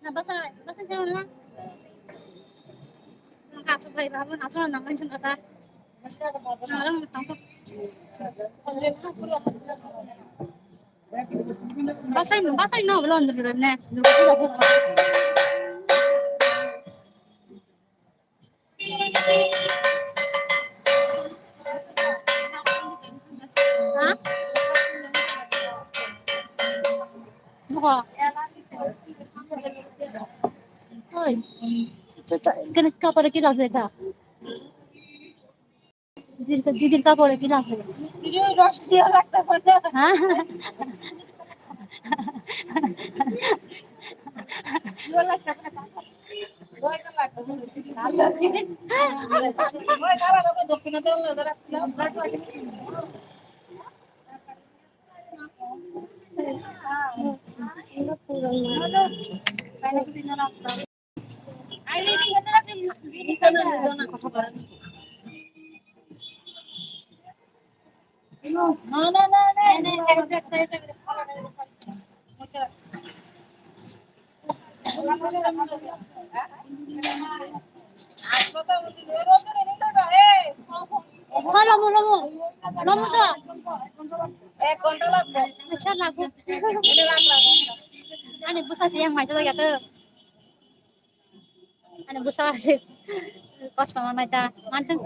Nabasa, basa siya na. Nakasabay ba ako? Nasa naman siya kata. Alam mo tangko. Basa no belum dulu na. Ha? Mukha. Hoy. Ganit ka para কি লাগছে এটা? দিদির কাপড়ে কি লাগছে? দিদির রস দিয়া লাগতে পারে। হ্যাঁ? দিও লাগতে পারে। ওই তো লাগতে পারে। ওই কারা রকম দক্ষিণাতে ওরা Lamo to. 1 ঘন্টা লাগবে। আচ্ছা লাগবে। এটা রাখলাম। আনে বুসা siyang mai talaga to. Ano busa kasi. Pas mamay ta. Mantan.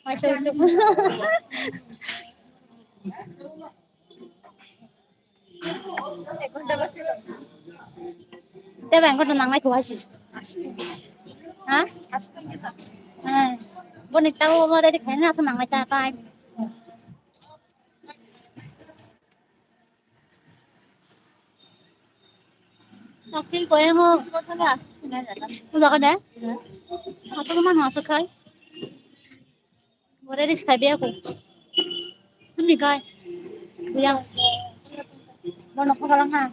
May suso. Diba ang kono nang may kuwasi. Ha? Eh. Bonita ko mo dali kaya sa nang may tatay. Okay, kaya mo. Udah ka na? Ako naman masuk kay. Wala rin kay biya ko. Hindi kay. Biya. Bono ko lang ha.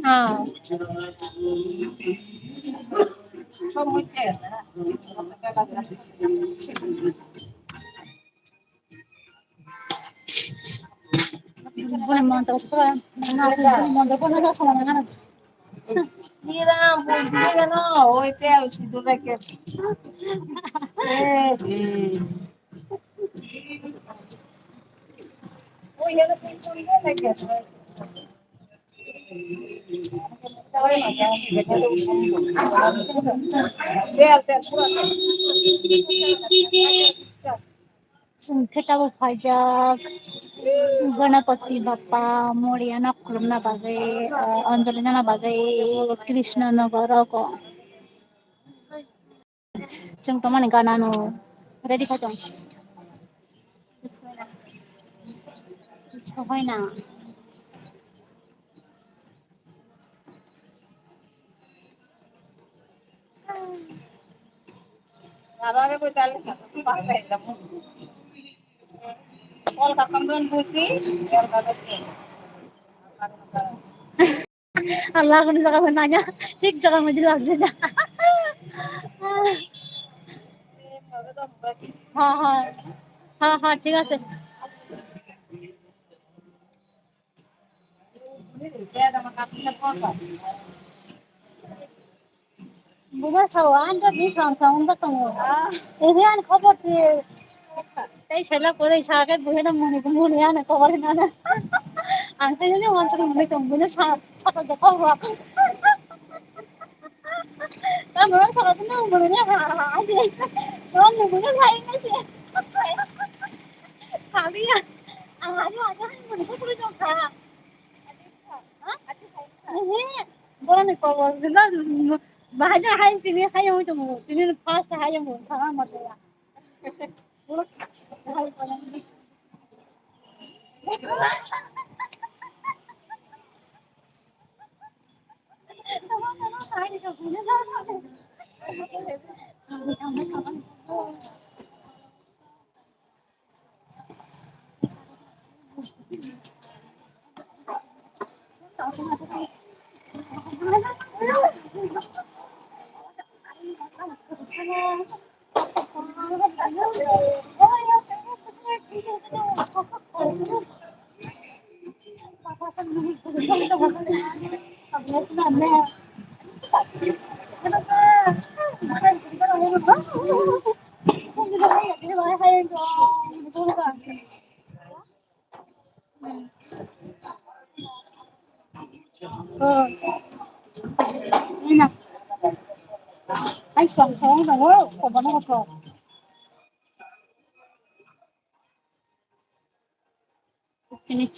Ah. Bukan montar sekolah. Montar ko na sa mga anak. Mira, mira no, hoy te al si tú de que. Oy, ya no tengo idea de que. Sengketa pajak Ganpati Bappa Morya नखुलुमना बागै अञ्जली जाना बागै कृष्ण नगर को जों त माने गानानो ready खालाम सहाय ना बाबाले कोई ताले पास है कॉल का कंबन पूछी और का Allah aku nih jangan nanya, cik jangan menjelaskan. হ্যাঁ হ্যাঁ হ্যাঁ হ্যাঁ ঠিক আছে। Bukan sawan kan bisa sawan ketemu. Ini kan kabar di tay sela kore saga buhena muni ana kabar ana. Ante ni wansa muni tumbuna sa chata de kawa. Na mura sa na muni na ha ha ade. No muni sai na si. Sabi ya. Ang ano ada muni ko puro jong kha. বড় নি কব না বাজা high তিনি খাই হইতো মু তিনি ফার্স্ট হাই মু সারা মতে পুরো হাই করেন anh sống thế rồi của bọn nó có finish